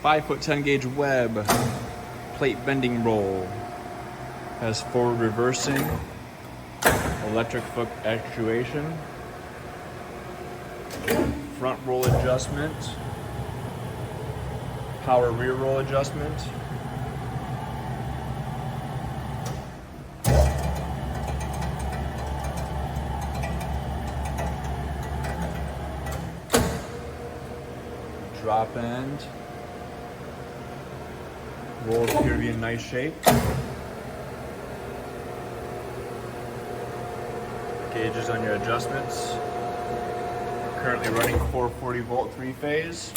5'10" gauge Webb plate bending roll. Has forward reversing, electric foot actuation, front roll adjustment, power rear roll adjustment, drop end, rolls appear to be in nice shape. Gauges on your adjustments. Currently running 440 volt 3-phase.